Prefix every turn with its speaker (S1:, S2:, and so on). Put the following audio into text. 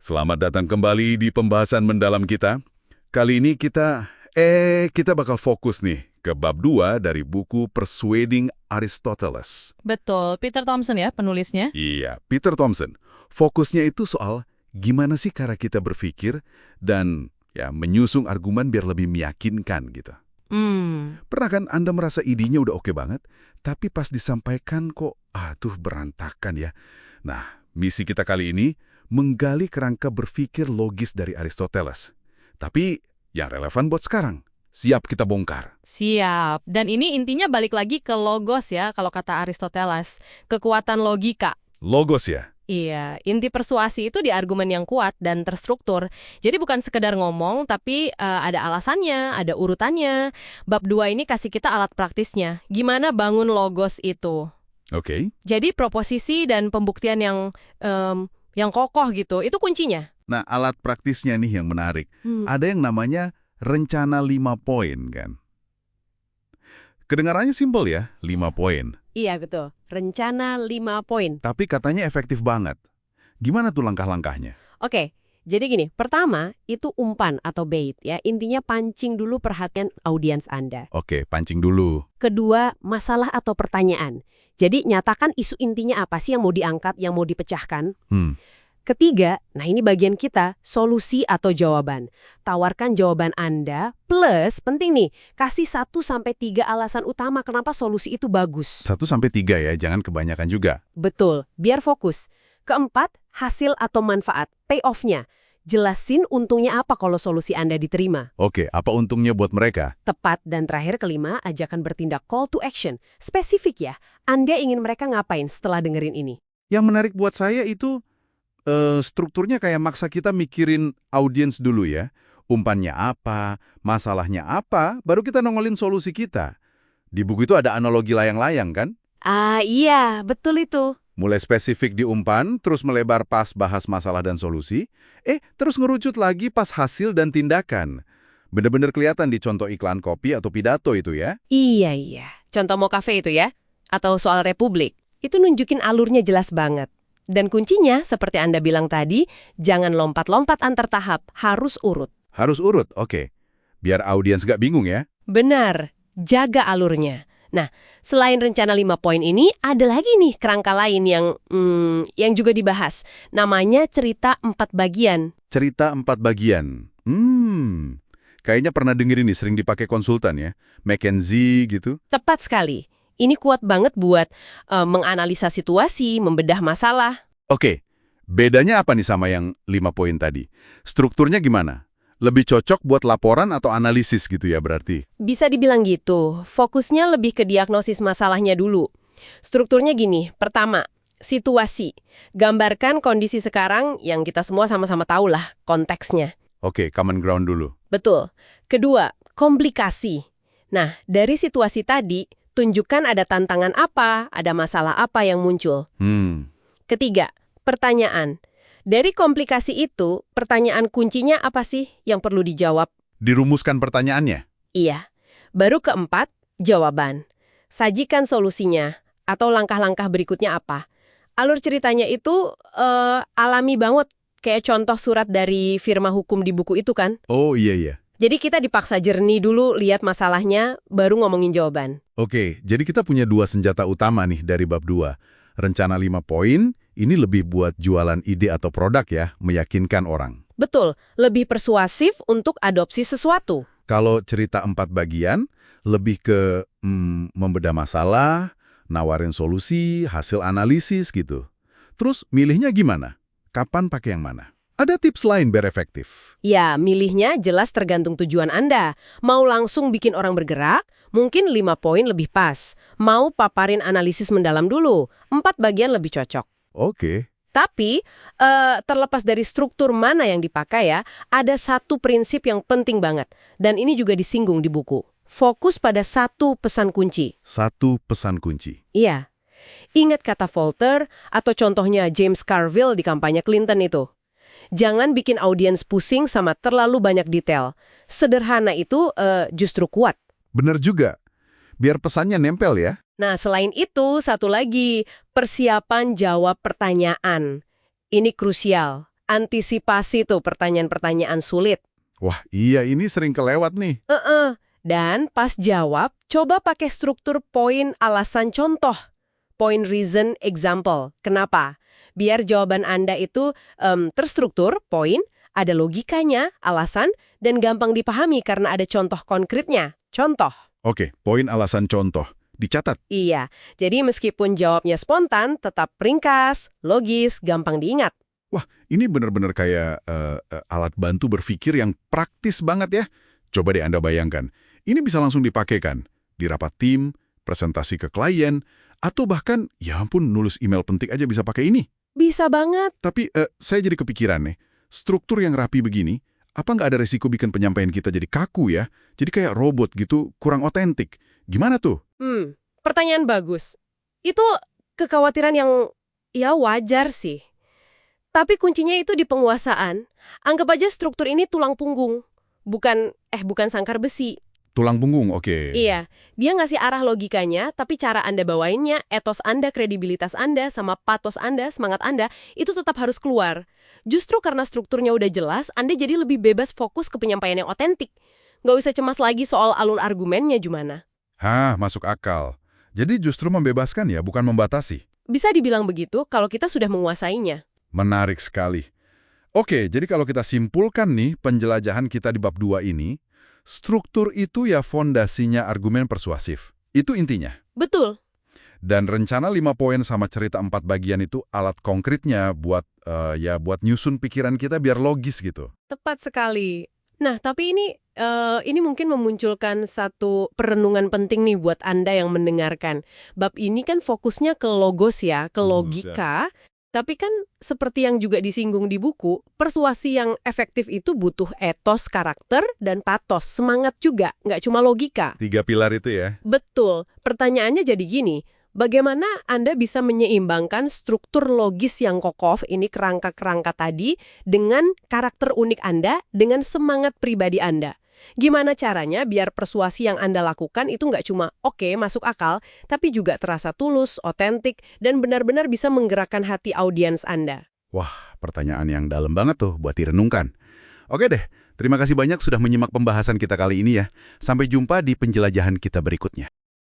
S1: Selamat datang kembali di pembahasan mendalam kita. Kali ini kita bakal fokus nih ke bab 2 dari buku Persuading Aristoteles.
S2: Betul, Peter Thomson ya penulisnya.
S1: Iya, Peter Thomson. Fokusnya itu soal gimana sih cara kita berpikir dan ya menyusun argumen biar lebih meyakinkan gitu. Pernah kan Anda merasa idenya udah oke banget, tapi pas disampaikan kok, tuh berantakan ya. Nah, misi kita kali ini menggali kerangka berpikir logis dari Aristoteles. Tapi yang relevan buat sekarang. Siap kita bongkar.
S2: Siap. Dan ini intinya balik lagi ke logos ya, kalau kata Aristoteles. Kekuatan logika.
S1: Logos ya?
S2: Iya, inti persuasi itu di argumen yang kuat dan terstruktur. Jadi bukan sekedar ngomong, tapi ada alasannya, ada urutannya. Bab 2 ini kasih kita alat praktisnya. Gimana bangun logos itu.
S1: Oke.
S2: Jadi proposisi dan pembuktian yang kokoh gitu, itu kuncinya.
S1: Nah, alat praktisnya nih yang menarik. Ada yang namanya rencana 5 poin kan? Kedengarannya simpel ya, 5 poin.
S2: Iya, betul. Rencana 5 poin.
S1: Tapi katanya efektif banget. Gimana tuh langkah-langkahnya?
S3: Oke, jadi gini, pertama itu umpan atau bait ya, intinya pancing dulu perhatian audiens Anda.
S1: Oke, pancing dulu.
S3: Kedua, masalah atau pertanyaan. Jadi nyatakan isu intinya apa sih yang mau diangkat, yang mau dipecahkan. Ketiga, nah ini bagian kita, solusi atau jawaban. Tawarkan jawaban Anda, plus penting nih, kasih 1-3 alasan utama kenapa solusi itu bagus.
S1: 1-3 ya, jangan kebanyakan juga.
S3: Betul, biar fokus. Keempat, hasil atau manfaat, payoff-nya. Jelasin untungnya apa kalau solusi Anda diterima.
S1: Oke, apa untungnya buat mereka?
S3: Tepat, dan terakhir kelima, ajakan bertindak, call to action. Spesifik ya, Anda ingin mereka ngapain setelah dengerin ini?
S1: Yang menarik buat saya itu strukturnya kayak maksa kita mikirin audiens dulu ya. Umpannya apa, masalahnya apa, baru kita nongolin solusi kita. Di buku itu ada analogi layang-layang kan?
S3: Iya, betul itu.
S1: Mulai spesifik di umpan, terus melebar pas bahas masalah dan solusi, terus ngerucut lagi pas hasil dan tindakan. Bener-bener kelihatan di contoh iklan kopi atau pidato itu ya.
S3: Iya. Contoh mau kafe itu ya, atau soal Republik. Itu nunjukin alurnya jelas banget. Dan kuncinya, seperti Anda bilang tadi, jangan lompat-lompat antar tahap, harus urut.
S1: Harus urut, oke. Biar audiens gak bingung ya.
S3: Benar, jaga alurnya. Nah, selain rencana 5 poin ini, ada lagi nih kerangka lain yang juga dibahas. Namanya cerita 4 bagian.
S1: Cerita 4 bagian. Kayaknya pernah dengerin nih, sering dipakai konsultan ya. McKinsey gitu.
S3: Tepat sekali. Ini kuat banget buat menganalisa situasi, membedah masalah.
S1: Oke, bedanya apa nih sama yang 5 poin tadi? Strukturnya gimana? Lebih cocok buat laporan atau analisis gitu ya berarti?
S3: Bisa dibilang gitu, fokusnya lebih ke diagnosis masalahnya dulu. Strukturnya gini, pertama, situasi. Gambarkan kondisi sekarang yang kita semua sama-sama tahu lah konteksnya.
S1: Oke, common ground dulu.
S3: Betul. Kedua, komplikasi. Nah, dari situasi tadi, tunjukkan ada tantangan apa, ada masalah apa yang muncul. Ketiga, pertanyaan. Dari komplikasi itu, pertanyaan kuncinya apa sih yang perlu dijawab?
S1: Dirumuskan pertanyaannya?
S3: Iya. Baru keempat, jawaban. Sajikan solusinya, atau langkah-langkah berikutnya apa. Alur ceritanya itu alami banget, kayak contoh surat dari firma hukum di buku itu kan?
S1: Oh iya.
S3: Jadi kita dipaksa jernih dulu, lihat masalahnya, baru ngomongin jawaban.
S1: Oke, jadi kita punya 2 senjata utama nih dari bab 2. Rencana 5 poin, ini lebih buat jualan ide atau produk ya, meyakinkan orang.
S3: Betul, lebih persuasif untuk adopsi sesuatu.
S1: Kalau cerita 4 bagian, lebih ke membedah masalah, nawarin solusi, hasil analisis gitu. Terus milihnya gimana? Kapan pakai yang mana? Ada tips lain biar efektif?
S3: Ya, milihnya jelas tergantung tujuan Anda. Mau langsung bikin orang bergerak, mungkin 5 poin lebih pas. Mau paparin analisis mendalam dulu, 4 bagian lebih cocok.
S1: Oke.
S3: Tapi, terlepas dari struktur mana yang dipakai ya, ada satu prinsip yang penting banget. Dan ini juga disinggung di buku. Fokus pada satu pesan kunci.
S1: Satu pesan kunci.
S3: Iya. Ingat kata Voltaire atau contohnya James Carville di kampanye Clinton itu. Jangan bikin audiens pusing sama terlalu banyak detail. Sederhana itu justru kuat.
S1: Bener juga. Biar pesannya nempel ya.
S3: Nah, selain itu, satu lagi, persiapan jawab pertanyaan. Ini krusial. Antisipasi tuh pertanyaan-pertanyaan sulit.
S1: Wah, iya ini sering kelewat nih.
S3: Dan pas jawab, coba pakai struktur poin alasan contoh. Point reason example. Kenapa? Biar jawaban Anda itu terstruktur, poin, ada logikanya, alasan, dan gampang dipahami karena ada contoh konkretnya. Contoh.
S1: Oke, poin alasan contoh. Dicatat.
S3: Iya, jadi meskipun jawabnya spontan, tetap ringkas, logis, gampang diingat.
S1: Wah, ini benar-benar kayak alat bantu berpikir yang praktis banget ya. Coba deh Anda bayangkan. Ini bisa langsung dipakai kan? Di rapat tim, presentasi ke klien, atau bahkan, ya ampun, nulis email penting aja bisa pakai ini.
S3: Bisa banget.
S1: Tapi saya jadi kepikiran nih, struktur yang rapi begini, apa nggak ada resiko bikin penyampaian kita jadi kaku ya? Jadi kayak robot gitu, kurang otentik. Gimana tuh?
S3: Pertanyaan bagus. Itu kekhawatiran yang ya wajar sih. Tapi kuncinya itu di penguasaan. Anggap aja struktur ini tulang punggung. Bukan sangkar besi.
S1: Tulang punggung, oke.
S3: Iya, dia ngasih arah logikanya, tapi cara Anda bawainnya, etos Anda, kredibilitas Anda, sama patos Anda, semangat Anda, itu tetap harus keluar. Justru karena strukturnya udah jelas, Anda jadi lebih bebas fokus ke penyampaian yang otentik. Nggak usah cemas lagi soal alur argumennya gimana.
S1: Hah, masuk akal. Jadi justru membebaskan ya, bukan membatasi.
S3: Bisa dibilang begitu kalau kita sudah menguasainya.
S1: Menarik sekali. Oke, jadi kalau kita simpulkan nih penjelajahan kita di bab 2 ini, struktur itu ya fondasinya argumen persuasif. Itu intinya.
S3: Betul.
S1: Dan rencana 5 poin sama cerita 4 bagian itu alat konkretnya buat nyusun pikiran kita biar logis gitu.
S3: Tepat sekali. Nah, tapi ini mungkin memunculkan satu perenungan penting nih buat Anda yang mendengarkan. Bab ini kan fokusnya ke logos ya, ke logika. Tapi kan seperti yang juga disinggung di buku, persuasi yang efektif itu butuh etos, karakter, dan patos. Semangat juga, nggak cuma logika.
S1: 3 pilar itu ya?
S3: Betul. Pertanyaannya jadi gini, bagaimana Anda bisa menyeimbangkan struktur logis yang kokoh, ini kerangka-kerangka tadi, dengan karakter unik Anda, dengan semangat pribadi Anda? Gimana caranya biar persuasi yang Anda lakukan itu nggak cuma oke, masuk akal, tapi juga terasa tulus, otentik, dan benar-benar bisa menggerakkan hati audiens Anda?
S1: Wah, pertanyaan yang dalam banget tuh buat direnungkan. Oke deh, terima kasih banyak sudah menyimak pembahasan kita kali ini ya. Sampai jumpa di penjelajahan kita berikutnya.